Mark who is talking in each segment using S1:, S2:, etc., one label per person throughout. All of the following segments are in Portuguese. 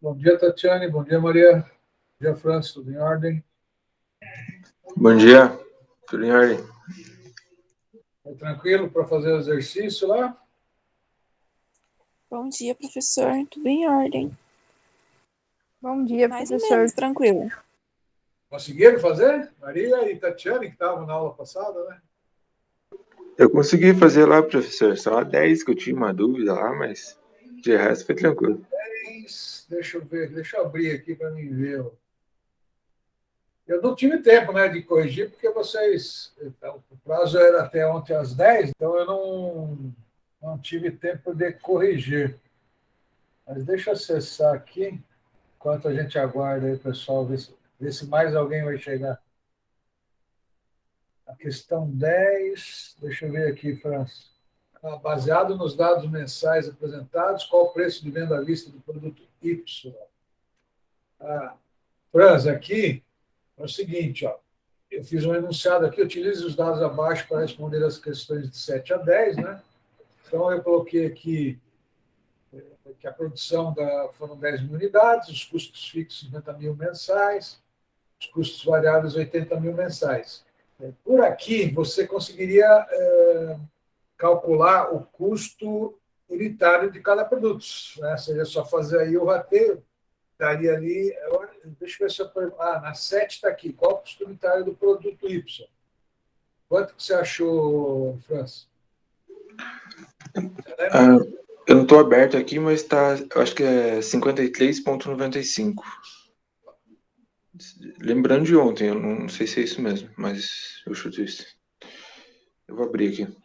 S1: Bom dia, Tatiane. Bom dia, Maria. Bom dia, Francis. Tudo em ordem?
S2: Bom dia. Tudo em ordem.
S1: Tá tranquilo para fazer o exercício lá?
S3: Bom dia, professor. Tudo em ordem.
S4: Bom dia,
S3: Mais
S4: professor.
S3: ou menos, tranquilo.
S1: Conseguiram fazer? Maria e Tatiane, que estavam na aula passada, né?
S2: Eu consegui fazer lá, professor. Só a 10 que eu tinha uma dúvida lá, mas de resto foi tranquilo.
S1: Deixa eu ver, deixa eu abrir aqui para mim ver. Eu não tive tempo, né, de corrigir, porque vocês. Então, o prazo era até ontem às 10, então eu não tive tempo de corrigir. Mas deixa eu acessar aqui, enquanto a gente aguarda aí, pessoal, ver se mais alguém vai chegar. A questão 10, deixa eu ver aqui, França. Baseado nos dados mensais apresentados, qual o preço de venda à vista do produto Y? França, aqui é o seguinte, ó. Eu fiz um enunciado aqui, utilize os dados abaixo para responder as questões de 7 a 10, né? Então, eu coloquei aqui que a produção foram 10 mil unidades, os custos fixos 50 mil mensais, os custos variáveis 80 mil mensais. Por aqui, você conseguiria calcular o custo unitário de cada produto, né? Seria só fazer aí o rateio, daria ali. Deixa eu ver se eu. Na 7 está aqui. Qual o custo unitário do produto Y? Quanto que você achou, França?
S2: Eu não estou aberto aqui, mas tá, eu acho que é 53,95. Lembrando de ontem, eu não sei se é isso mesmo, mas eu chuto isso. Eu vou abrir aqui.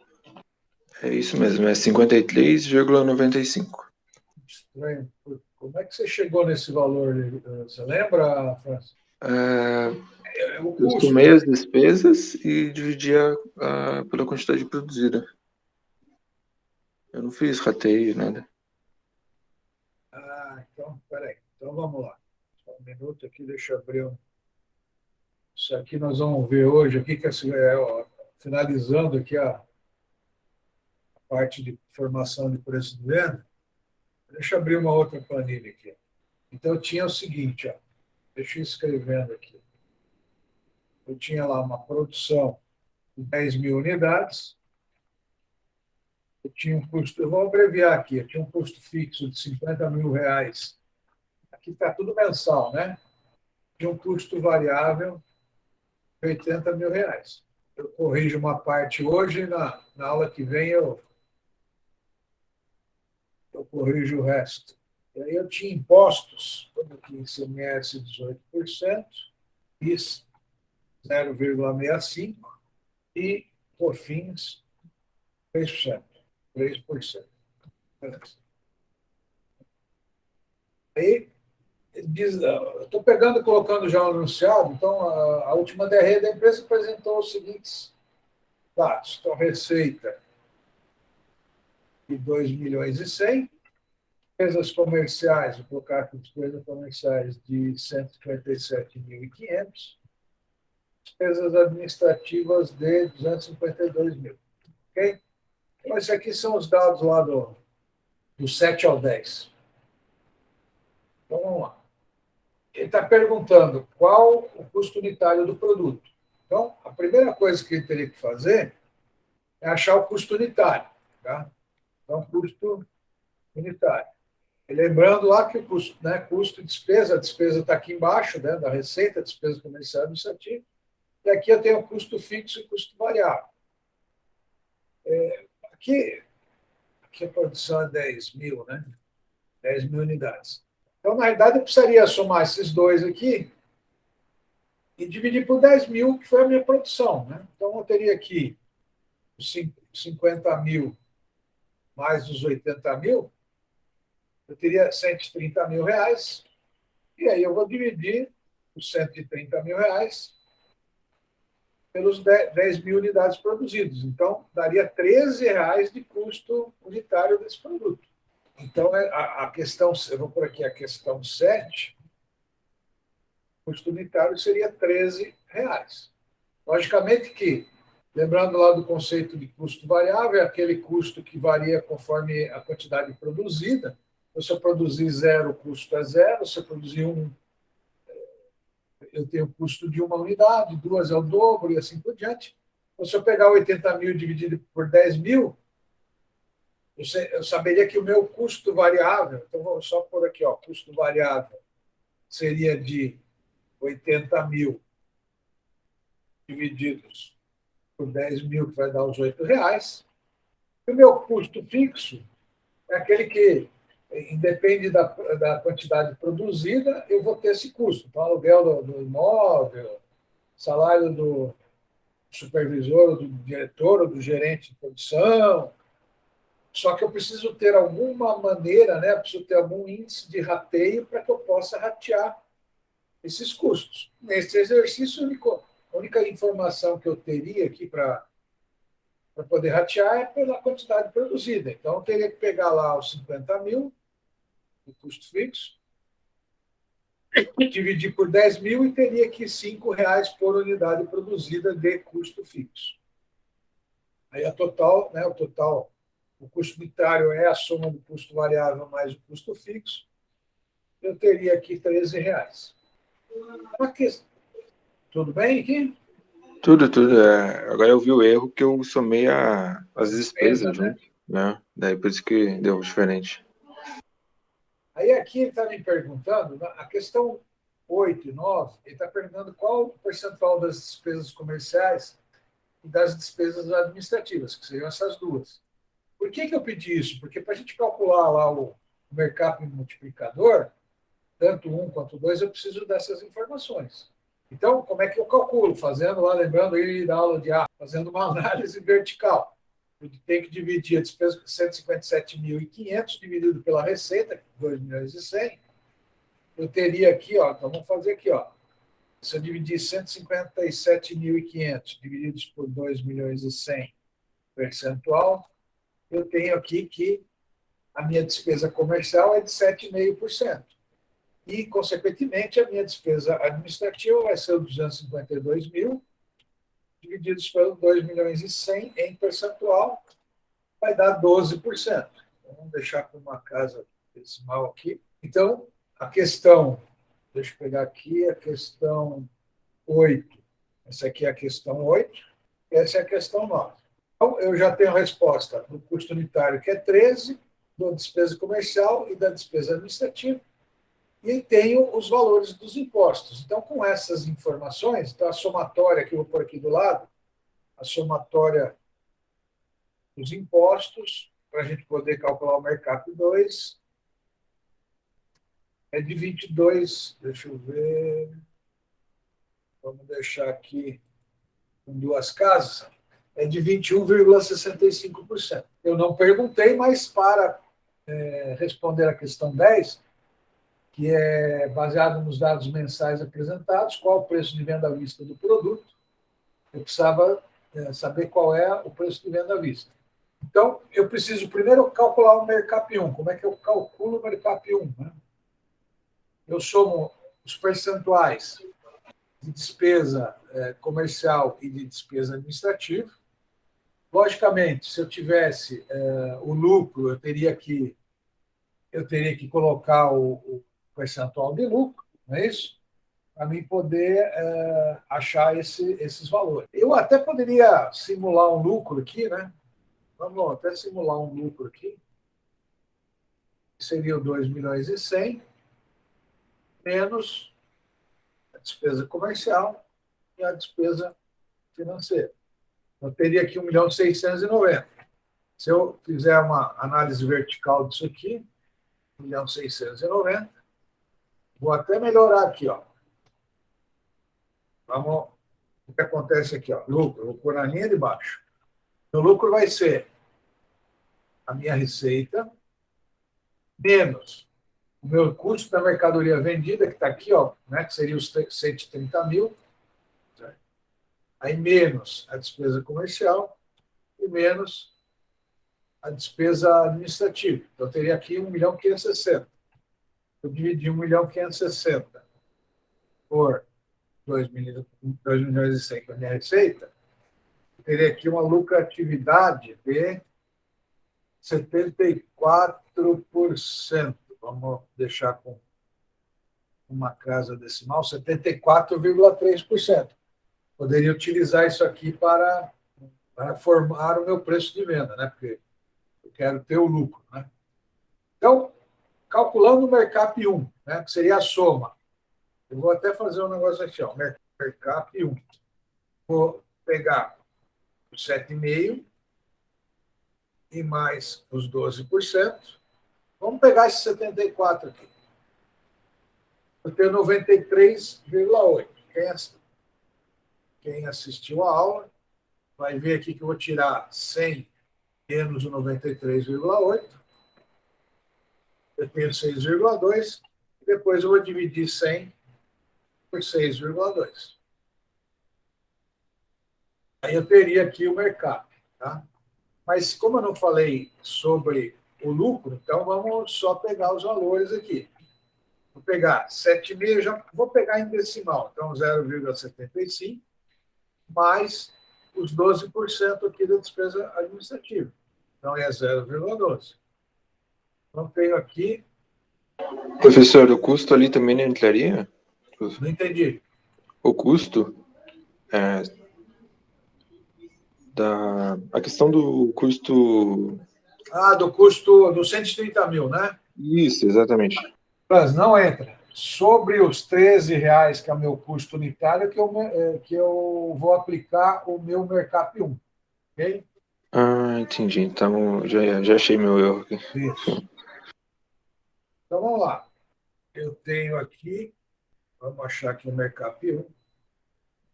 S2: É isso mesmo, é 53,95.
S1: Estranho. Como é que você chegou nesse valor? Você lembra, França? O
S2: Eu
S1: custo.
S2: somei as despesas e dividia pela quantidade produzida. Eu não fiz rateio, nada.
S1: Então, peraí. Então, vamos lá. Só um minuto aqui, deixa eu abrir. Isso aqui nós vamos ver hoje, aqui, que finalizando aqui a parte de formação de preço de venda. Deixa eu abrir uma outra planilha aqui. Então, eu tinha o seguinte, ó. Deixa eu ir escrevendo aqui. Eu tinha lá uma produção de 10 mil unidades. Eu tinha um custo, eu vou abreviar aqui, eu tinha um custo fixo de 50 mil reais. Aqui está tudo mensal, né? Tinha um custo variável de 80 mil reais. Eu corrijo uma parte hoje, na aula que vem eu corrijo o resto. E aí eu tinha impostos, como aqui ICMS 18%, IS 0,65% e COFINS 3%. 3%. Aí, eu estou pegando e colocando já o anunciado, então a última DRE da empresa apresentou os seguintes dados. Então, receita de 2 milhões e 100, despesas comerciais, vou colocar aqui despesas comerciais de 157.500, despesas administrativas de 252 mil. Ok? Então, esses aqui são os dados lá do 7 ao 10. Então, vamos lá. Ele está perguntando qual o custo unitário do produto. Então, a primeira coisa que ele teria que fazer é achar o custo unitário. Tá? Então, custo unitário. E lembrando lá que o custo, né, custo e despesa, a despesa está aqui embaixo, né, da receita, despesa comercial e administrativa. E aqui eu tenho o custo fixo e custo variável. Aqui a produção é 10 mil, né? 10 mil unidades. Então, na realidade, eu precisaria somar esses dois aqui e dividir por 10 mil, que foi a minha produção. Né? Então, eu teria aqui os 50 mil mais os 80 mil, eu teria 130 mil reais, e aí eu vou dividir os 130 mil reais pelos 10 mil unidades produzidas. Então, daria 13 reais de custo unitário desse produto. Então, a questão, eu vou por aqui a questão 7, o custo unitário seria 13 reais. Logicamente que, lembrando lá do conceito de custo variável, é aquele custo que varia conforme a quantidade produzida. Se eu produzir zero, o custo é zero. Se eu produzir um, eu tenho o custo de uma unidade, duas é o dobro e assim por diante. Então, se eu pegar 80 mil dividido por 10 mil, eu saberia que o meu custo variável, então vou só pôr aqui, ó, custo variável seria de 80 mil divididos por 10 mil, que vai dar os R$ 8. E o meu custo fixo é aquele que, independe da quantidade produzida, eu vou ter esse custo. Então, aluguel do imóvel, salário do supervisor, do diretor ou do gerente de produção. Só que eu preciso ter alguma maneira, né? Eu preciso ter algum índice de rateio para que eu possa ratear esses custos. Nesse exercício, a única informação que eu teria aqui para poder ratear é pela quantidade produzida. Então, eu teria que pegar lá os 50 mil, o custo fixo, dividir por 10 mil e teria que R$ 5 por unidade produzida de custo fixo. Aí a total, né, o custo unitário é a soma do custo variável mais o custo fixo. Eu teria aqui R$ 13. Tudo bem aqui?
S2: Tudo, tudo. Agora eu vi o erro que eu somei as despesas
S1: Despesa, né?
S2: junto, né? Daí por isso que deu diferente.
S1: Aí aqui ele está me perguntando, a questão 8 e 9, ele está perguntando qual o percentual das despesas comerciais e das despesas administrativas, que seriam essas duas. Por que eu pedi isso? Porque para a gente calcular lá o mercado multiplicador, tanto um quanto dois, eu preciso dessas informações. Então, como é que eu calculo? Fazendo lá, lembrando aí da aula de fazendo uma análise vertical. Eu tenho que dividir a despesa com 157.500 dividido pela receita, 2.100.000. Eu teria aqui, ó, então vamos fazer aqui, ó. Se eu dividir 157.500 divididos por 2.100.000 percentual, eu tenho aqui que a minha despesa comercial é de 7,5%. E, consequentemente, a minha despesa administrativa vai ser os 252 mil, divididos pelo 2.100.000 em percentual, vai dar 12%. Então, vamos deixar com uma casa decimal aqui. Então, a questão, deixa eu pegar aqui, a questão 8. Essa aqui é a questão 8, essa é a questão 9. Então, eu já tenho a resposta do custo unitário, que é 13, da despesa comercial e da despesa administrativa, e tenho os valores dos impostos. Então, com essas informações, então a somatória que eu vou pôr aqui do lado, a somatória dos impostos, para a gente poder calcular o mercado 2, é de 22, deixa eu ver, vamos deixar aqui com duas casas, é de 21,65%. Eu não perguntei, mas para responder a questão 10, que é baseado nos dados mensais apresentados, qual o preço de venda à vista do produto, eu precisava saber qual é o preço de venda à vista. Então, eu preciso primeiro calcular o MERCAP 1. Como é que eu calculo o MERCAP 1? Né? Eu somo os percentuais de despesa comercial e de despesa administrativa. Logicamente, se eu tivesse o lucro, eu teria que colocar o percentual de lucro, não é isso? Para mim poder achar esses valores. Eu até poderia simular um lucro aqui, né? Vamos até simular um lucro aqui. Seria o 2.100.000 menos a despesa comercial e a despesa financeira. Eu teria aqui 1.690.000. Se eu fizer uma análise vertical disso aqui, 1.690.000, vou até melhorar aqui, ó. Vamos, o que acontece aqui, ó, lucro, vou pôr na linha de baixo. O lucro vai ser a minha receita menos o meu custo da mercadoria vendida, que está aqui, ó, né, que seria os 130 mil, certo? Aí menos a despesa comercial e menos a despesa administrativa. Então, eu teria aqui 1.560.000. Eu dividi 1.560.000 por 2.100.000 para a minha receita, eu teria aqui uma lucratividade de 74%. Vamos deixar com uma casa decimal, 74,3%. Poderia utilizar isso aqui para formar o meu preço de venda, né? Porque eu quero ter o lucro, né? Então, calculando o Mercap 1, né? Que seria a soma. Eu vou até fazer um negócio aqui, ó. Mercap 1. Vou pegar os 7,5% e mais os 12%. Vamos pegar esse 74 aqui. Eu tenho 93,8. Quem assistiu a aula vai ver aqui que eu vou tirar 100 menos o 93,8. Eu tenho 6,2. E depois eu vou dividir 100 por 6,2. Aí eu teria aqui o mercado, tá? Mas como eu não falei sobre o lucro, então vamos só pegar os valores aqui. Vou pegar 7,5, já vou pegar em decimal, então 0,75, mais os 12% aqui da despesa administrativa. Então é 0,12. Então tenho aqui...
S2: Professor, o custo ali também não entraria?
S1: Não entendi.
S2: O custo a questão do custo...
S1: Do custo dos 130 mil, né?
S2: Isso, exatamente.
S1: Mas não entra. Sobre os R$13, que é o meu custo unitário, que eu vou aplicar o meu Mercap 1. Ok?
S2: Entendi. Então, já achei meu erro aqui.
S1: Isso. Então, vamos lá. Eu tenho aqui, vamos achar aqui o Mercap 1.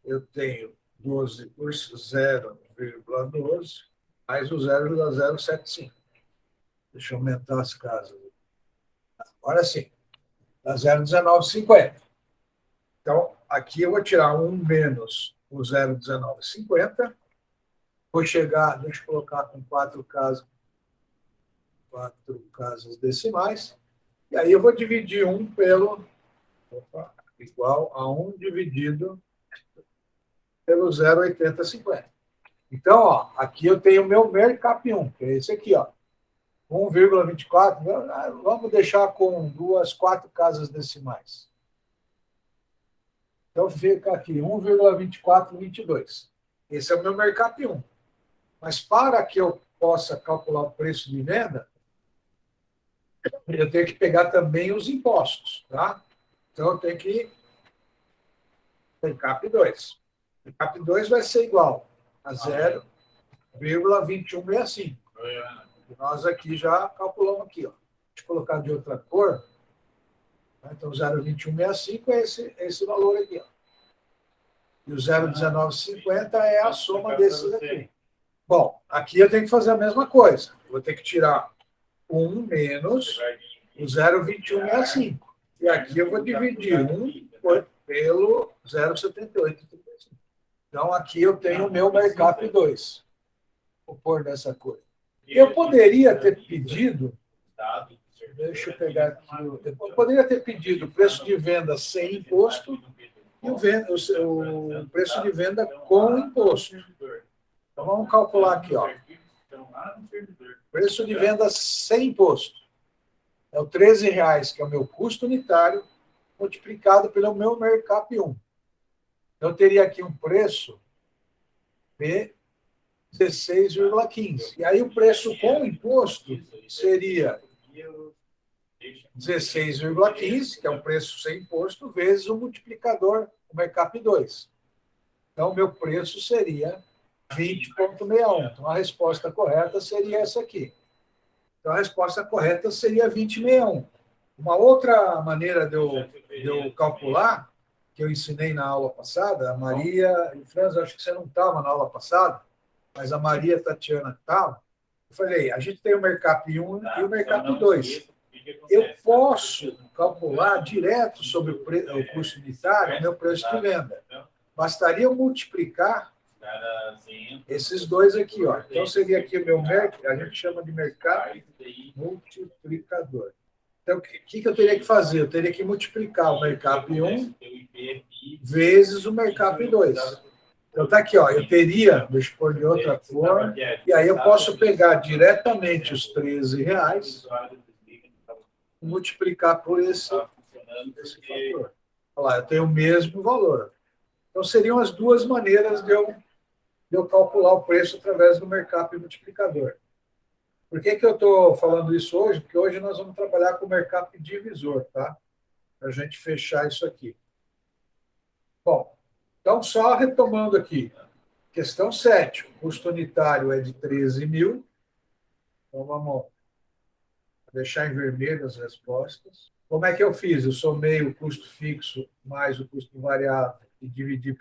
S1: Eu tenho 12 por 0,12 mais o 0,075. Deixa eu aumentar as casas. Agora sim. Dá 0,1950. Então, aqui eu vou tirar 1 menos o 0,1950. Vou chegar, deixa eu colocar com 4 casas decimais. E aí eu vou dividir 1 igual a 1 dividido pelo 0,8050. Então, ó, aqui eu tenho o meu Mercap 1, que é esse aqui, ó. 1,24. Vamos deixar com 4 casas decimais. Então, fica aqui 1,2422. Esse é o meu Mercap 1. Mas para que eu possa calcular o preço de venda, eu tenho que pegar também os impostos, tá? Então, eu tenho que... Mercap 2. Mercap 2 vai ser igual a 0,2165. Nós aqui já calculamos aqui, ó. Deixa eu colocar de outra cor. Então, 0,2165 é esse valor aqui, ó. E o 0,1950 é a soma desses aqui. Bom, aqui eu tenho que fazer a mesma coisa. Eu vou ter que tirar 1 menos o 0,2165. E aqui eu vou dividir 1 pelo 0,78. Então, aqui eu tenho o meu Mercap 2. Vou pôr dessa cor. Eu poderia ter pedido... Deixa eu pegar aqui. Eu poderia ter pedido o preço de venda sem imposto e o preço de venda com imposto. Então, vamos calcular aqui, ó. Preço de venda sem imposto. É o R$13, que é o meu custo unitário, multiplicado pelo meu Mercap 1. Eu teria aqui um preço de 16,15. E aí o preço com imposto seria 16,15, que é o preço sem imposto, vezes o multiplicador, o Mercap 2. Então, o meu preço seria 20,61. Então, a resposta correta seria essa aqui. Então, a resposta correta seria 20,61. Uma outra maneira de eu calcular, que eu ensinei na aula passada, a Maria e o Franz, acho que você não estava na aula passada, mas a Maria e a Tatiana estava. Eu falei, a gente tem o Mercap 1 e o Mercap 2. Eu posso calcular direto sobre o custo unitário o meu preço de venda. Bastaria eu multiplicar esses dois aqui, ó. Então, seria aqui o meu Mercap, a gente chama de Mercap multiplicador. Então, o que eu teria que fazer? Eu teria que multiplicar o Mercap 1 vezes o Mercap 2. Então está aqui, ó, eu teria, deixa eu pôr de outra cor, e aí eu posso pegar diretamente os R$ 13 e multiplicar por esse fator. Olha lá, eu tenho o mesmo valor. Então seriam as duas maneiras de eu calcular o preço através do mercado multiplicador. Por que eu estou falando isso hoje? Porque hoje nós vamos trabalhar com o mercado divisor, tá? Para a gente fechar isso aqui. Bom, então só retomando aqui. Questão 7. O custo unitário é de 13 mil. Então vamos deixar em vermelho as respostas. Como é que eu fiz? Eu somei o custo fixo mais o custo variável e dividi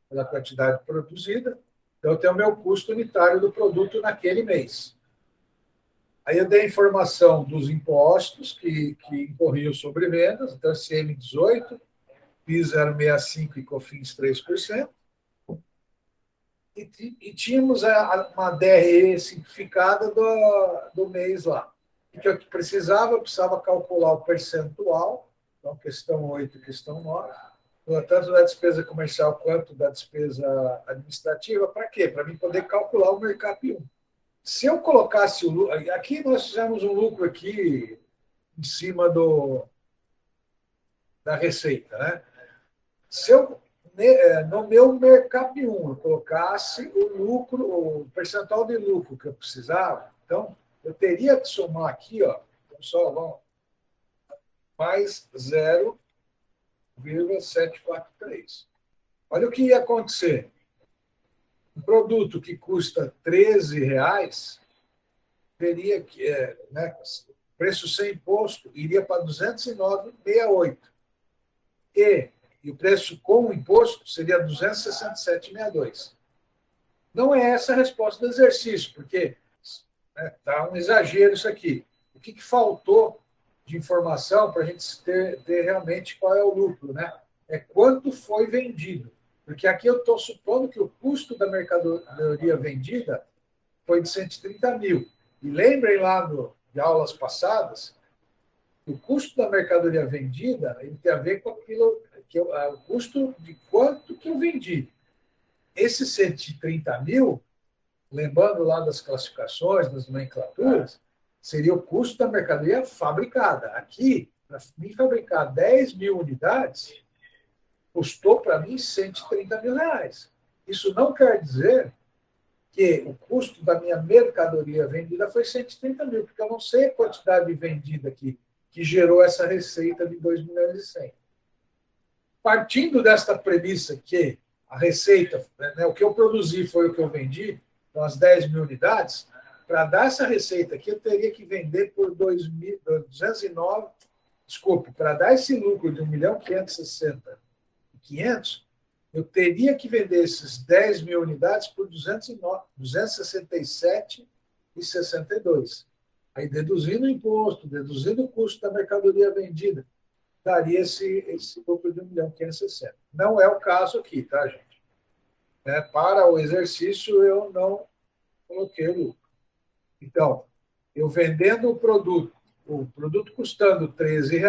S1: pela quantidade produzida. Então eu tenho o meu custo unitário do produto naquele mês. Aí eu dei a informação dos impostos que incorriam sobre vendas, então ICM18, PIS 0,65 e COFINS 3%. E tínhamos uma DRE simplificada do mês lá. O que eu precisava? Eu precisava calcular o percentual, então questão 8 e questão 9, tanto da despesa comercial quanto da despesa administrativa. Para quê? Para mim poder calcular o MERCAP 1. Se eu colocasse o lucro... Aqui nós fizemos um lucro aqui em cima da receita, né? Se eu, no meu MERCAP 1, eu colocasse o lucro, o percentual de lucro que eu precisava, então eu teria que somar aqui, ó, então só vamos, mais 0,743. Olha o que ia acontecer. Um produto que custa R$ 13, teria que, né, preço sem imposto, iria para 209,68. E o preço com imposto seria 267,62. Não é essa a resposta do exercício, porque tá um exagero isso aqui. O que faltou de informação para a gente ter realmente qual é o lucro, né? É quanto foi vendido. Porque aqui eu estou supondo que o custo da mercadoria vendida foi de 130 mil. E lembrem lá de aulas passadas, o custo da mercadoria vendida ele tem a ver com aquilo que o custo de quanto que eu vendi. Esse 130 mil, lembrando lá das classificações, das nomenclaturas, seria o custo da mercadoria fabricada. Aqui, para mim fabricar 10 mil unidades, custou para mim R$ 130 mil. Isso não quer dizer que o custo da minha mercadoria vendida foi 130 mil, porque eu não sei a quantidade vendida aqui, que gerou essa receita de 2,1 milhões. Partindo desta premissa que a receita, né, o que eu produzi foi o que eu vendi, então as 10 mil unidades, para dar essa receita aqui, eu teria que vender por 209, desculpe, para dar esse lucro de 1.560.500, eu teria que vender esses 10 mil unidades por 267,62. Aí, deduzindo o imposto, deduzindo o custo da mercadoria vendida, daria esse lucro de 1.560.000. Não é o caso aqui, tá, gente? Para o exercício, eu não coloquei o lucro. Então, eu vendendo o produto custando R$ 13,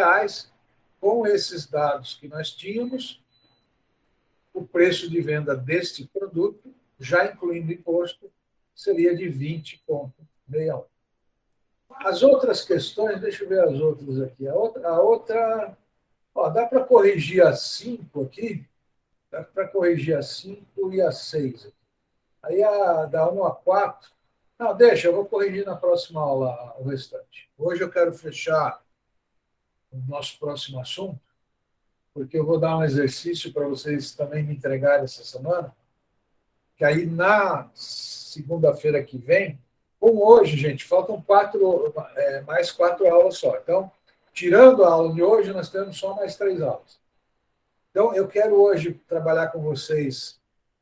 S1: com esses dados que nós tínhamos, o preço de venda deste produto, já incluindo imposto, seria de 20,61. As outras questões, deixa eu ver as outras aqui. A outra ó, dá para corrigir a 5 aqui, dá para corrigir a 5 e a 6. Aí da 1 a 4, não, deixa, eu vou corrigir na próxima aula o restante. Hoje eu quero fechar o nosso próximo assunto, porque eu vou dar um exercício para vocês também me entregarem essa semana, que aí na segunda-feira que vem, como hoje, gente, faltam mais 4 aulas só. Então, tirando a aula de hoje, nós temos só mais 3 aulas. Então, eu quero hoje trabalhar com vocês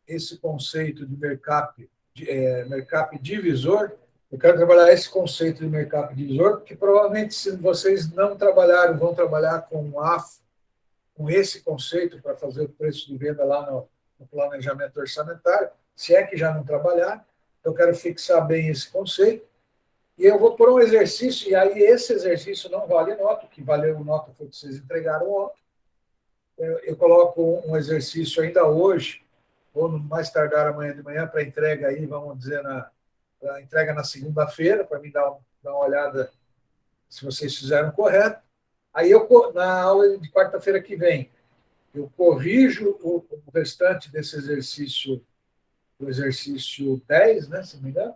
S1: esse conceito de MERCAP divisor. Eu quero trabalhar esse conceito de MERCAP divisor, porque provavelmente, se vocês não trabalharam, vão trabalhar com o AFO, com esse conceito para fazer o preço de venda lá no planejamento orçamentário, se é que já não trabalhar. Eu quero fixar bem esse conceito. E eu vou pôr um exercício, e aí esse exercício não vale nota, o que valeu nota foi que vocês entregaram ontem. Eu coloco um exercício ainda hoje, ou no mais tardar amanhã de manhã, para entrega aí, vamos dizer, pra entrega na segunda-feira, para mim dar uma olhada se vocês fizeram correto. Aí na aula de quarta-feira que vem, eu corrijo o restante desse exercício, o exercício 10, né, se não me engano,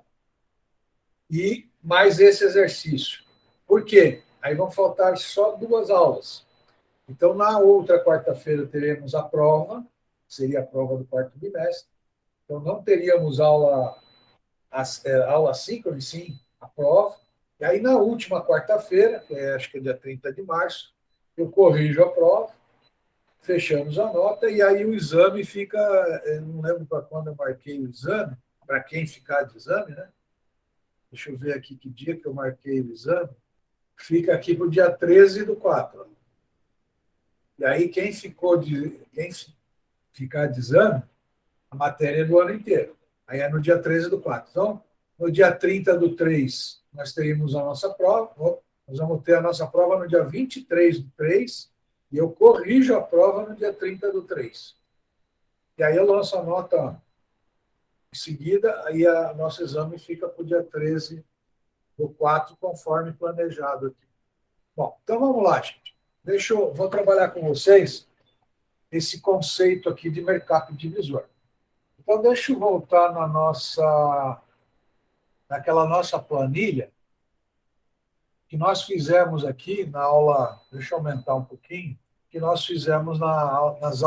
S1: e mais esse exercício. Por quê? Aí vão faltar só 2 aulas. Então, na outra quarta-feira, teremos a prova, seria a prova do quarto bimestre. Então, não teríamos aula síncrona, sim, a prova. E aí, na última quarta-feira, acho que é dia 30 de março, eu corrijo a prova, fechamos a nota, e aí o exame fica. Eu não lembro para quando eu marquei o exame, para quem ficar de exame, né? Deixa eu ver aqui que dia que eu marquei o exame. Fica aqui para o dia 13/4. E aí, quem ficar de exame, a matéria é do ano inteiro. Aí é no dia 13/4. Então, no dia 30/3, nós teríamos a nossa prova. Nós vamos ter a nossa prova no dia 23/3 e eu corrijo a prova no dia 30/3. E aí eu lanço a nota em seguida, aí o nosso exame fica para o dia 13/4, conforme planejado aqui. Bom, então vamos lá, gente. Vou trabalhar com vocês esse conceito aqui de mercado divisor. Então, deixa eu voltar naquela nossa planilha que nós fizemos aqui na aula, deixa eu aumentar um pouquinho, que nós fizemos nas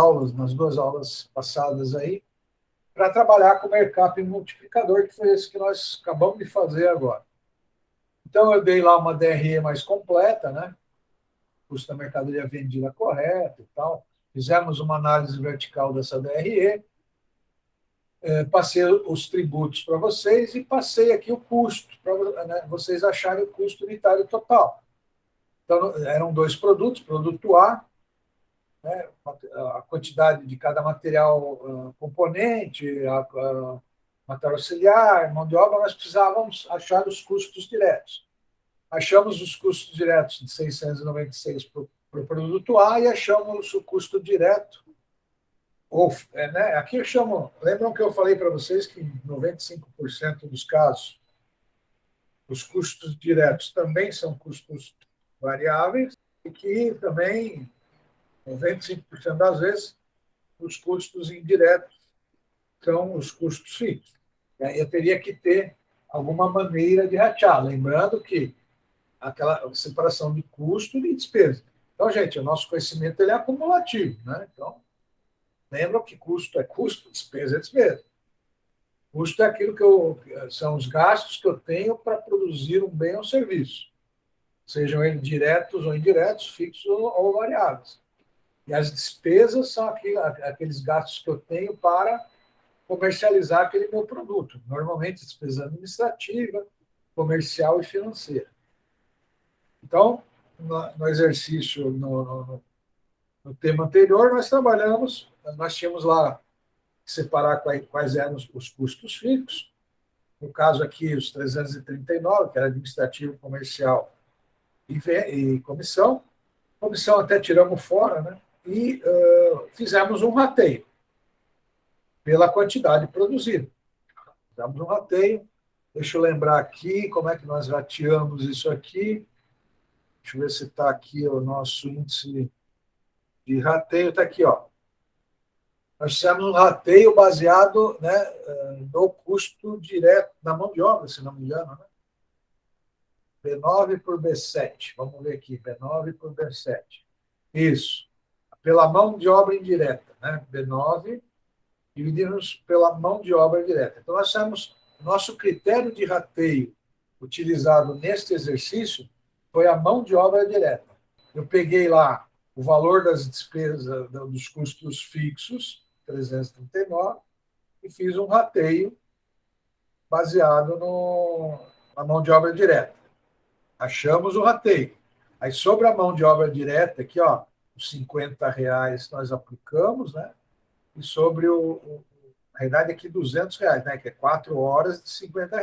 S1: 2 aulas passadas aí, para trabalhar com o mercado multiplicador, que foi esse que nós acabamos de fazer agora. Então, eu dei lá uma DRE mais completa, né? Custo da mercadoria vendida correto e tal. Fizemos uma análise vertical dessa DRE, passei os tributos para vocês e passei aqui o custo, para vocês acharem o custo unitário total. Então, eram 2 produtos, produto A, né, a quantidade de cada material componente, a material auxiliar, mão de obra, nós precisávamos achar os custos diretos. Achamos os custos diretos de 696 para o produto A e achamos o custo direto né, aqui eu chamo. Lembram que eu falei para vocês que em 95% dos casos, os custos diretos também são custos variáveis e que também, 95% das vezes, os custos indiretos são os custos fixos. E aí eu teria que ter alguma maneira de rachar, lembrando que aquela separação de custo e de despesa. Então, gente, o nosso conhecimento ele é acumulativo, né? Então, lembram que custo é custo, despesa é despesa. Custo é aquilo são os gastos que eu tenho para produzir um bem ou serviço, sejam eles diretos ou indiretos, fixos ou variáveis. E as despesas são aqueles gastos que eu tenho para comercializar aquele meu produto, normalmente despesa administrativa, comercial e financeira. Então, no exercício, no tema anterior, nós tínhamos lá separar quais eram os custos fixos. No caso aqui, os 339, que era administrativo, comercial e comissão. Comissão até tiramos fora, né? E fizemos um rateio pela quantidade produzida. Fizemos um rateio. Deixa eu lembrar aqui como é que nós rateamos isso aqui. Deixa eu ver se está aqui o nosso índice de rateio. Está aqui, ó. Nós fizemos um rateio baseado, né, no custo direto da mão de obra, se não me engano, né? B9 por B7. Vamos ver aqui, B9 por B7. Isso. Pela mão de obra indireta, né? B9 divididos pela mão de obra direta. Então, nós temos nosso critério de rateio utilizado neste exercício foi a mão de obra direta. Eu peguei lá o valor das despesas, dos custos fixos, 339, e fiz um rateio baseado na mão de obra direta. Achamos o rateio. Aí, sobre a mão de obra direta, aqui, ó, os R$ 50 nós aplicamos, né? E sobre na verdade, aqui R$ 200, né? Que é 4 horas de R$ 50.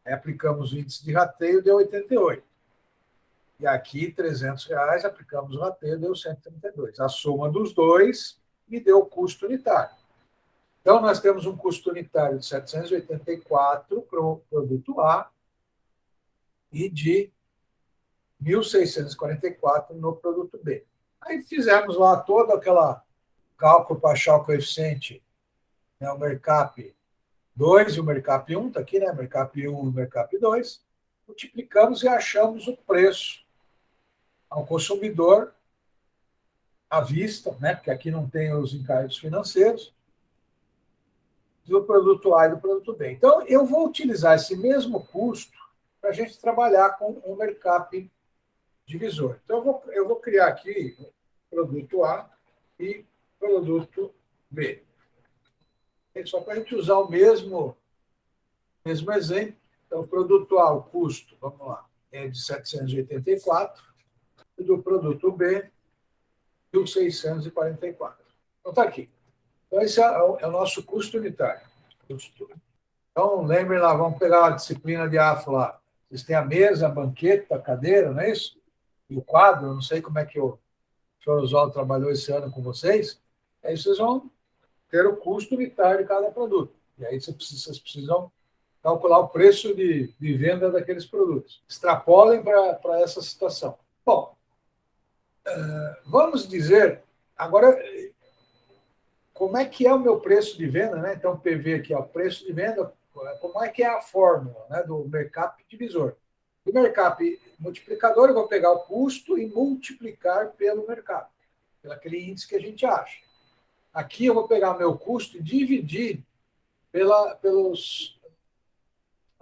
S1: Aí aplicamos o índice de rateio, deu 88. E aqui, R$ 300, aplicamos o rateio, deu 132. A soma dos dois me deu o custo unitário. Então, nós temos um custo unitário de 784 para o produto A e de 1.644 no produto B. Aí fizemos lá todo aquele cálculo para achar o coeficiente, né, o Mercap 2 e o Mercap 1, está aqui, né? Mercap 1 e Mercap 2. Multiplicamos e achamos o preço ao consumidor à vista, né? Porque aqui não tem os encargos financeiros, do produto A e do produto B. Então, eu vou utilizar esse mesmo custo para a gente trabalhar com o Mercap divisor. Então, eu vou criar aqui produto A e produto B. Só para a gente usar o mesmo exemplo. Então, o produto A, o custo, vamos lá, é de 784, e do produto B, 1.644. Então, está aqui. Então, esse é o nosso custo unitário. Então, lembrem lá, vamos pegar a disciplina de AFO lá. Vocês têm a mesa, a banqueta, a cadeira, não é isso? E o quadro, eu não sei como é que o senhor Oswaldo trabalhou esse ano com vocês. Aí vocês vão ter o custo unitário de cada produto. E aí vocês precisam calcular o preço de venda daqueles produtos. Extrapolem para essa situação. Bom, vamos dizer, agora, como é que é o meu preço de venda, né? Então, PV aqui, ó, preço de venda, como é que é a fórmula, né, do Mercap divisor? Do Mercap multiplicador, eu vou pegar o custo e multiplicar pelo Mercap, pelo aquele índice que a gente acha. Aqui eu vou pegar o meu custo e dividir pelos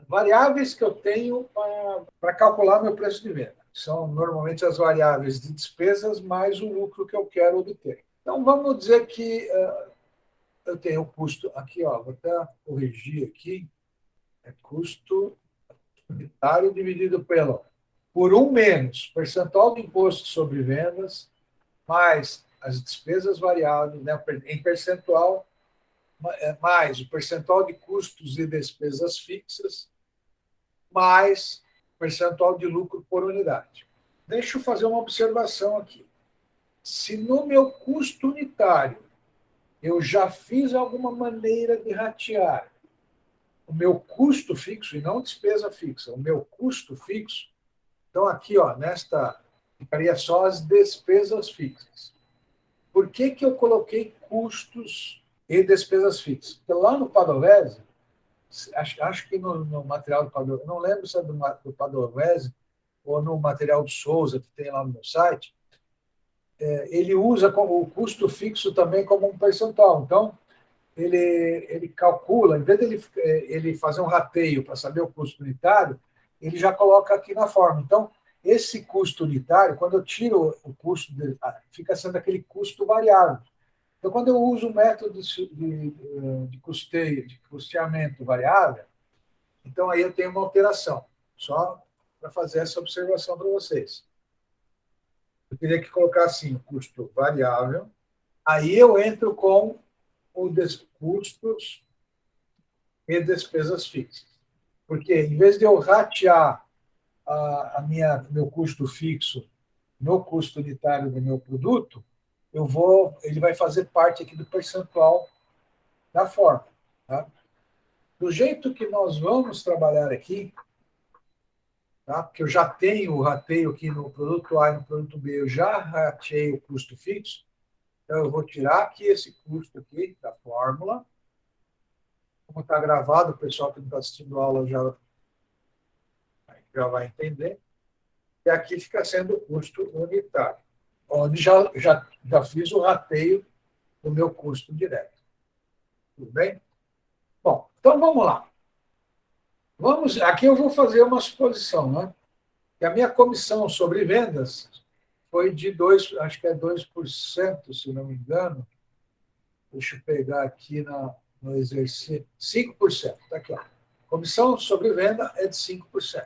S1: variáveis que eu tenho para calcular meu preço de venda. São normalmente as variáveis de despesas mais o lucro que eu quero obter. Então, vamos dizer que eu tenho o custo aqui, ó, vou até corrigir aqui, é custo unitário dividido por 1 menos percentual de imposto sobre vendas, mais as despesas variáveis, né, em percentual, mais o percentual de custos e despesas fixas, mais percentual de lucro por unidade. Deixa eu fazer uma observação aqui. Se no meu custo unitário eu já fiz alguma maneira de ratear o meu custo fixo, e não despesa fixa, o meu custo fixo, então aqui, ó, ficaria só as despesas fixas. Por que eu coloquei custos e despesas fixas? Porque lá no Padovese, acho que no material do Padovese, não lembro se é do Padovese ou no material do Souza, que tem lá no meu site, ele usa o custo fixo também como um percentual. Então, ele calcula, em vez de ele fazer um rateio para saber o custo unitário, ele já coloca aqui na forma. Então, esse custo unitário, quando eu tiro o custo dele, fica sendo aquele custo variável. Então, quando eu uso o método de custeio, de custeamento variável, então aí eu tenho uma alteração. Só para fazer essa observação para vocês. Eu teria que colocar assim, o custo variável. Aí eu entro com os custos e despesas fixas. Porque, em vez de eu ratear meu custo fixo no custo unitário do meu produto, ele vai fazer parte aqui do percentual da forma. Tá? Do jeito que nós vamos trabalhar aqui, tá? Porque eu já tenho o rateio aqui no produto A e no produto B, eu já ratei o custo fixo, então eu vou tirar aqui esse custo aqui da fórmula. Como está gravado, o pessoal que não está assistindo a aula já vai entender. E aqui fica sendo o custo unitário, onde já fiz o rateio do meu custo direto. Tudo bem? Bom, então vamos lá. Aqui eu vou fazer uma suposição, né? Que a minha comissão sobre vendas foi de 2%, acho que é 2%, se não me engano. Deixa eu pegar aqui no exercício. 5%. Está aqui, ó. Comissão sobre venda é de 5%.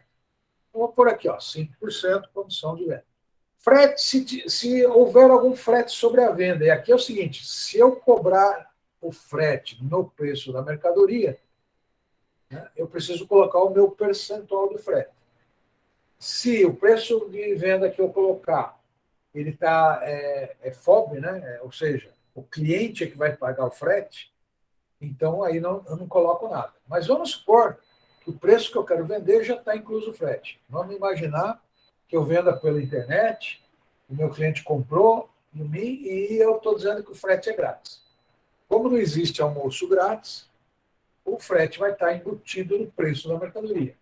S1: Vou pôr aqui, ó, 5% comissão de venda. Frete, se houver algum frete sobre a venda, e aqui é o seguinte, se eu cobrar o frete no preço da mercadoria, né, eu preciso colocar o meu percentual de frete. Se o preço de venda que eu colocar, ele está FOB, né, ou seja, o cliente é que vai pagar o frete, Então, aí eu não coloco nada. Mas vamos supor que o preço que eu quero vender já está incluso o frete. Vamos imaginar que eu venda pela internet, o meu cliente comprou em mim e eu estou dizendo que o frete é grátis. Como não existe almoço grátis, o frete vai estar embutido no preço da mercadoria.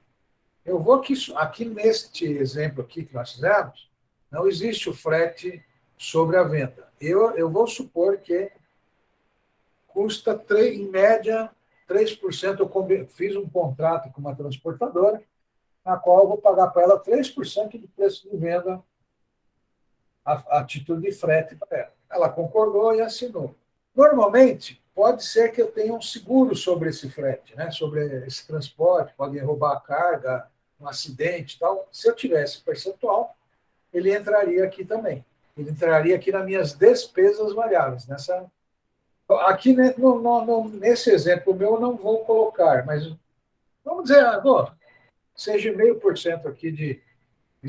S1: Eu vou aqui neste exemplo aqui que nós fizemos, não existe o frete sobre a venda. Eu vou supor que custa, em média, 3%. Eu fiz um contrato com uma transportadora, na qual eu vou pagar para ela 3% do preço de venda a título de frete para ela. Ela concordou e assinou. Normalmente, pode ser que eu tenha um seguro sobre esse frete, né? Sobre esse transporte, podem roubar a carga, um acidente e tal. Se eu tivesse percentual, ele entraria aqui também. Ele entraria aqui nas minhas despesas variáveis. Aqui nesse exemplo meu eu não vou colocar, mas vamos dizer, seja 0,5% aqui de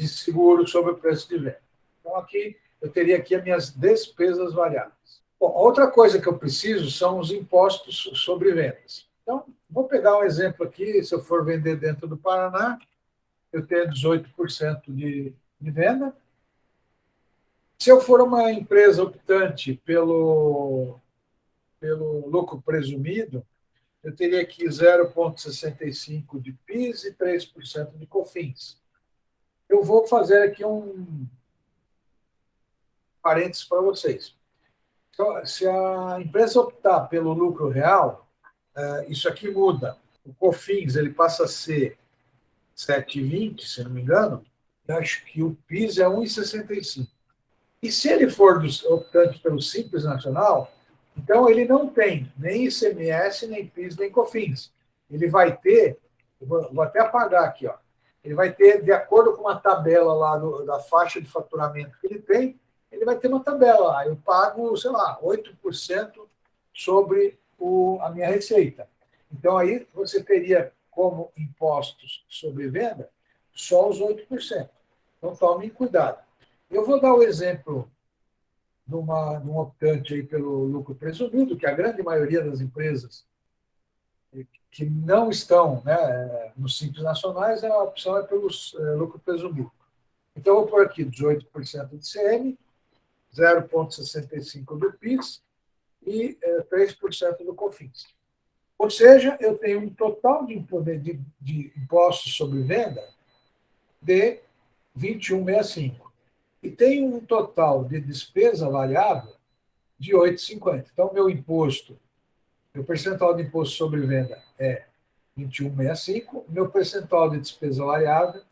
S1: seguro sobre o preço de venda. Então, aqui eu teria aqui as minhas despesas variáveis. Bom, outra coisa que eu preciso são os impostos sobre vendas. Então, vou pegar um exemplo aqui, se eu for vender dentro do Paraná, eu tenho 18% de venda. Se eu for uma empresa optante pelo lucro presumido, eu teria aqui 0,65% de PIS e 3% de COFINS. Eu vou fazer aqui um parênteses para vocês. Então, se a empresa optar pelo lucro real, isso aqui muda. O COFINS ele passa a ser 7,20, se não me engano, eu acho que o PIS é 1,65. E se ele for optante pelo Simples Nacional, então ele não tem nem ICMS, nem PIS, nem COFINS. Ele vai ter, vou até apagar aqui, ó, ele vai ter, de acordo com a tabela lá da faixa de faturamento que ele tem, ele vai ter uma tabela lá. Eu pago, sei lá, 8% sobre a minha receita. Então aí você teria como impostos sobre venda só os 8%. Então tomem cuidado. Eu vou dar o exemplo de um optante aí pelo lucro presumido, que a grande maioria das empresas que não estão, né, nos Simples Nacionais, a opção é pelo lucro presumido. Então, eu vou pôr aqui 18% de CM, 0,65% do PIS e 3% do COFINS. Ou seja, eu tenho um total de impostos sobre venda de 21,65%. E tem um total de despesa variável de 8,50. Então, meu percentual de imposto sobre venda é 21,65, meu percentual de despesa variável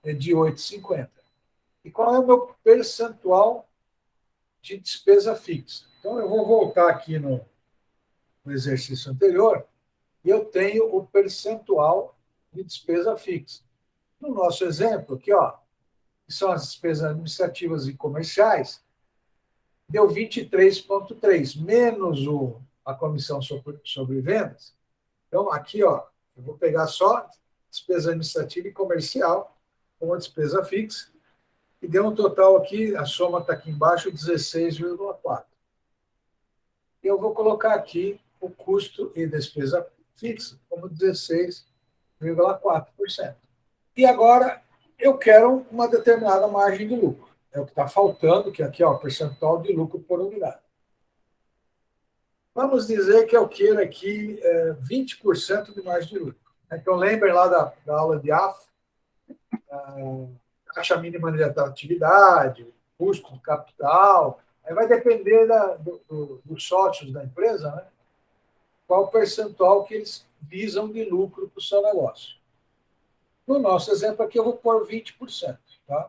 S1: é de 8,50. E qual é o meu percentual de despesa fixa? Então, eu vou voltar aqui no exercício anterior e eu tenho o percentual de despesa fixa. No nosso exemplo aqui, ó, que são as despesas administrativas e comerciais, deu 23,3, menos a comissão sobre vendas. Então, aqui, ó, eu vou pegar só despesa administrativa e comercial, como a despesa fixa, e deu um total aqui, a soma está aqui embaixo, 16,4. E eu vou colocar aqui o custo e despesa fixa como 16,4%. E agora eu quero uma determinada margem de lucro. É o que está faltando, que aqui é o percentual de lucro por unidade. Vamos dizer que eu queira aqui 20% de margem de lucro. Então, lembrem lá da aula de AFO, taxa mínima de atividade, custo de capital, aí vai depender dos sócios da empresa, né? Qual o percentual que eles visam de lucro para o seu negócio. No nosso exemplo aqui, eu vou pôr 20%. Tá?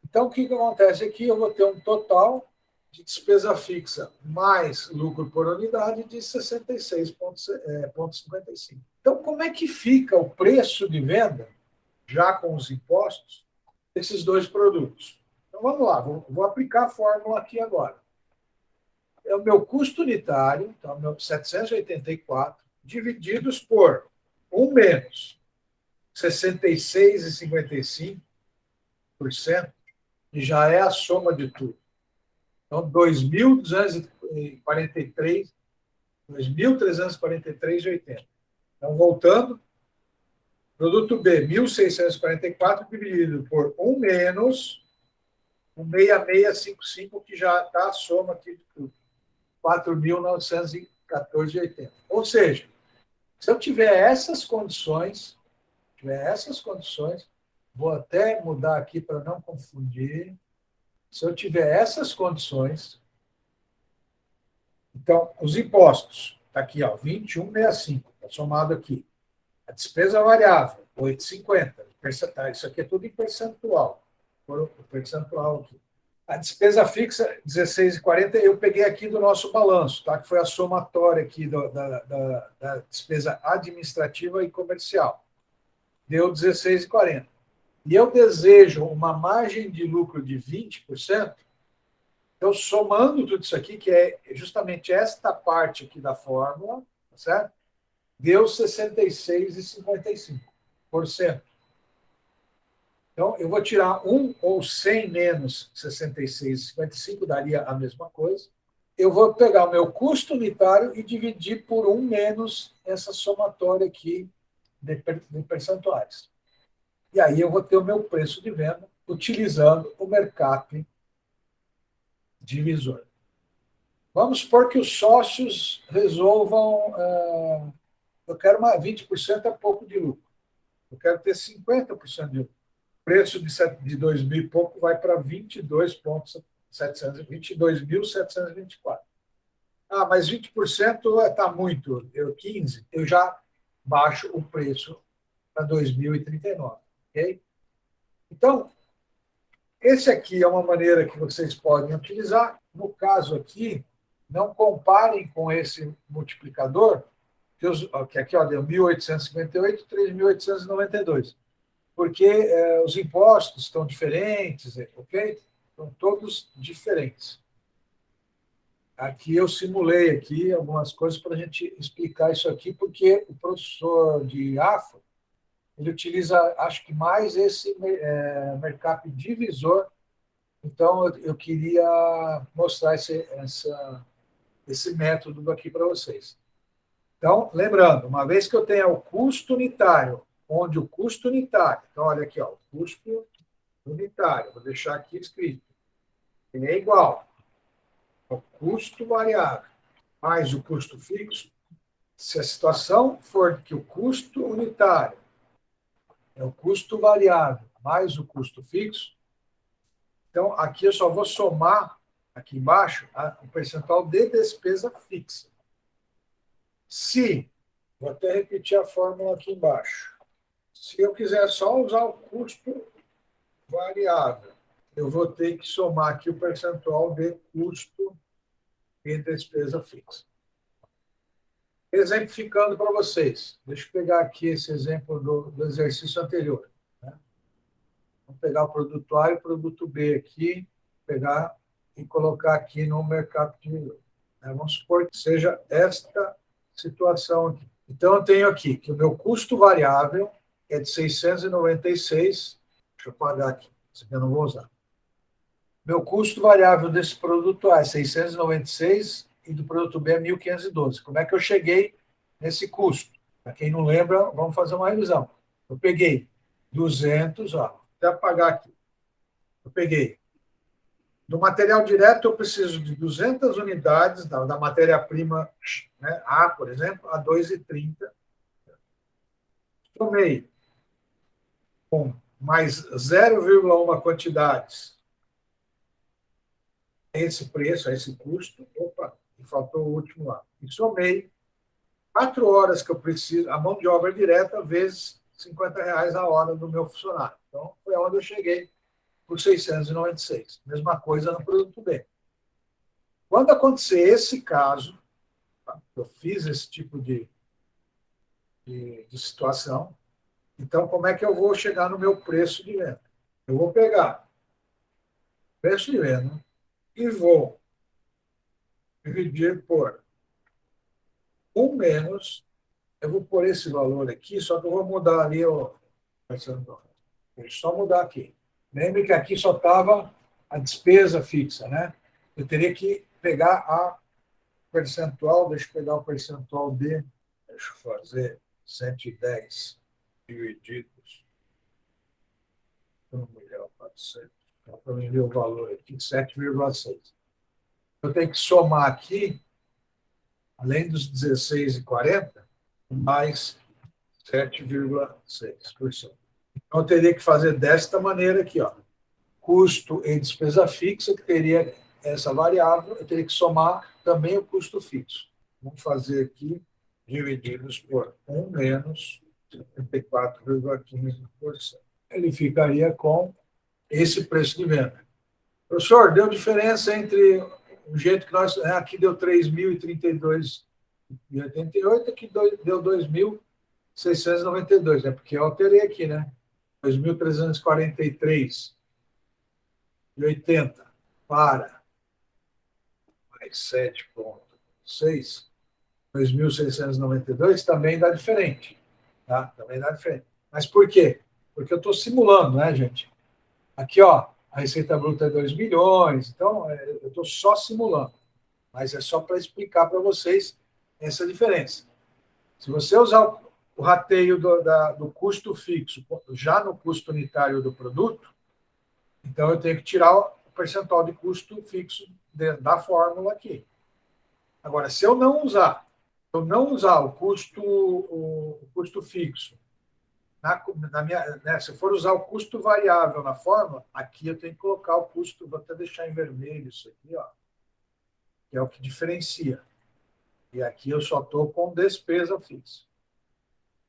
S1: Então, o que acontece aqui? Eu vou ter um total de despesa fixa mais lucro por unidade de 66,55. Então, como é que fica o preço de venda, já com os impostos, desses dois produtos? Então, vamos lá, vou aplicar a fórmula aqui agora. É o meu custo unitário, então, meu 784, divididos por 1 menos 66,55%, que já é a soma de tudo. Então, 2.243 2.343,80. Então, voltando, produto B, 1.644 dividido por 1 menos 16655, que já está a soma aqui de tudo. 4.914,80. Ou seja, se eu tiver essas condições, vou até mudar aqui para não confundir. Se eu tiver essas condições, então, os impostos, está aqui, ó, 21,65, está somado aqui. A despesa variável, 8,50. Isso aqui é tudo em percentual. O percentual aqui. A despesa fixa, 16,40, eu peguei aqui do nosso balanço, tá? Que foi a somatória aqui da despesa administrativa e comercial. Deu 16,40. E eu desejo uma margem de lucro de 20%, então, somando tudo isso aqui, que é justamente esta parte aqui da fórmula, tá certo? Deu 66,55%. Então, eu vou tirar 1 ou 100 menos 66,55, daria a mesma coisa. Eu vou pegar o meu custo unitário e dividir por 1 menos essa somatória aqui de percentuais. E aí eu vou ter o meu preço de venda utilizando o mercado divisor. Vamos supor que os sócios resolvam... eu quero 20% é pouco de lucro. Eu quero ter 50% de lucro. O preço de 2.000 e pouco vai para 22.724. Ah, mas 20% está muito. 15%, eu já baixo o preço para 2.039. Ok? Então, esse aqui é uma maneira que vocês podem utilizar. No caso aqui, não comparem com esse multiplicador, que aqui ó, deu 1.858 e 3.892, porque os impostos estão diferentes, ok? Estão todos diferentes. Aqui eu simulei aqui algumas coisas para a gente explicar isso aqui, porque o professor de AFA, ele utiliza, acho que mais esse mercado divisor. Então, eu queria mostrar esse método aqui para vocês. Então, lembrando, uma vez que eu tenha o custo unitário, onde o custo unitário, então, olha aqui, ó, o custo unitário, vou deixar aqui escrito, ele é igual ao custo variável mais o custo fixo. Se a situação for que o custo unitário é o custo variável mais o custo fixo, então aqui eu só vou somar, aqui embaixo, o percentual de despesa fixa. Se, vou até repetir a fórmula aqui embaixo, se eu quiser só usar o custo variável, eu vou ter que somar aqui o percentual de custo e despesa fixa. Exemplificando para vocês, deixa eu pegar aqui esse exemplo do exercício anterior. Né? Vamos pegar o produto A e o produto B aqui, pegar e colocar aqui no mercado divisor. Vamos supor que seja esta situação aqui. Então, eu tenho aqui que o meu custo variável é de 696. Deixa eu apagar aqui, isso aqui eu não vou usar. Meu custo variável desse produto A é 696 e do produto B é 1.512. Como é que eu cheguei nesse custo? Para quem não lembra, vamos fazer uma revisão. Eu peguei 200, ó, vou até apagar aqui. Eu peguei. Do material direto, eu preciso de 200 unidades da matéria-prima, né, A, por exemplo, a 2,30. Tomei com mais 0,1 quantidades esse preço, esse custo. Opa, e faltou o último lá. E somei 4 horas que eu preciso, a mão de obra direta, vezes R$50 a hora do meu funcionário. Então, foi onde eu cheguei por 696. Mesma coisa no produto B. Quando acontecer esse caso, tá? Eu fiz esse tipo de situação, então como é que eu vou chegar no meu preço de venda? Eu vou pegar o preço de venda e vou dividir por 1 menos, eu vou pôr esse valor aqui, só que eu vou mudar ali o percentual. Deixa eu só mudar aqui. Lembre que aqui só estava a despesa fixa, né? Eu teria que pegar percentual, deixa eu pegar o percentual D, deixa eu fazer 110 divididos por 1.400.000, para mim ver o valor aqui, 7,6. Eu tenho que somar aqui, além dos 16,40, mais 7,6%. Então, eu teria que fazer desta maneira aqui, ó. Custo e despesa fixa, que teria essa variável, eu teria que somar também o custo fixo. Vamos fazer aqui, divididos por 1 menos 74,15%. Ele ficaria com esse preço de venda. Professor, deu diferença entre o jeito que nós... Aqui deu 3.032,88, aqui deu 2.692, né? Porque eu alterei aqui, né? 2.343,80 para mais 7,6, 2.692 também dá diferente. Tá? Também dá diferente. Mas por quê? Porque eu estou simulando, né, gente? Aqui, ó, a receita bruta é 2 milhões, então eu estou só simulando. Mas é só para explicar para vocês essa diferença. Se você usar o rateio do custo fixo já no custo unitário do produto, então eu tenho que tirar o percentual de custo fixo da fórmula aqui. Agora, se eu não usar o custo fixo, se eu for usar o custo variável na fórmula, aqui eu tenho que colocar o custo, vou até deixar em vermelho isso aqui, ó, que é o que diferencia. E aqui eu só estou com despesa fixa.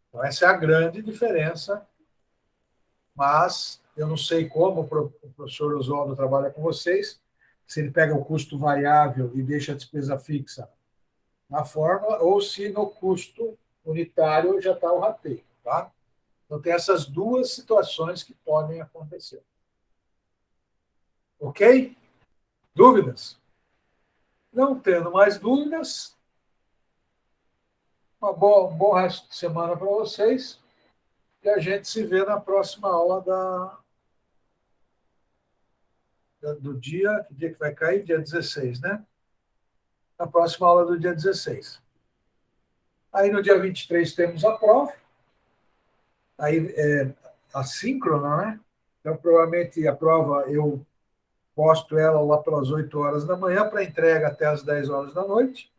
S1: Então, essa é a grande diferença, mas eu não sei como o professor Oswaldo trabalha com vocês, se ele pega o custo variável e deixa a despesa fixa na fórmula, ou se no custo unitário já está o rateio, tá? Então, tem essas duas situações que podem acontecer. Ok? Dúvidas? Não tendo mais dúvidas, um bom resto de semana para vocês e a gente se vê na próxima aula do dia, que dia que vai cair? Dia 16, né? Na próxima aula do dia 16. Aí no dia 23 temos a prova, aí é assíncrona, né? Então, provavelmente a prova eu posto ela lá pelas 8 horas da manhã para entrega até as 10 horas da noite.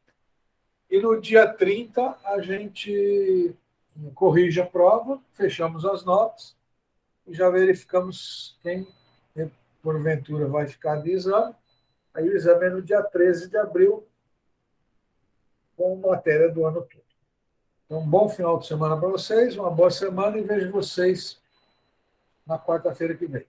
S1: E no dia 30 a gente corrige a prova, fechamos as notas e já verificamos quem, porventura, vai ficar de exame. Aí o exame é no dia 13 de abril, com matéria do ano todo. Então, um bom final de semana para vocês, uma boa semana e vejo vocês na quarta-feira que vem.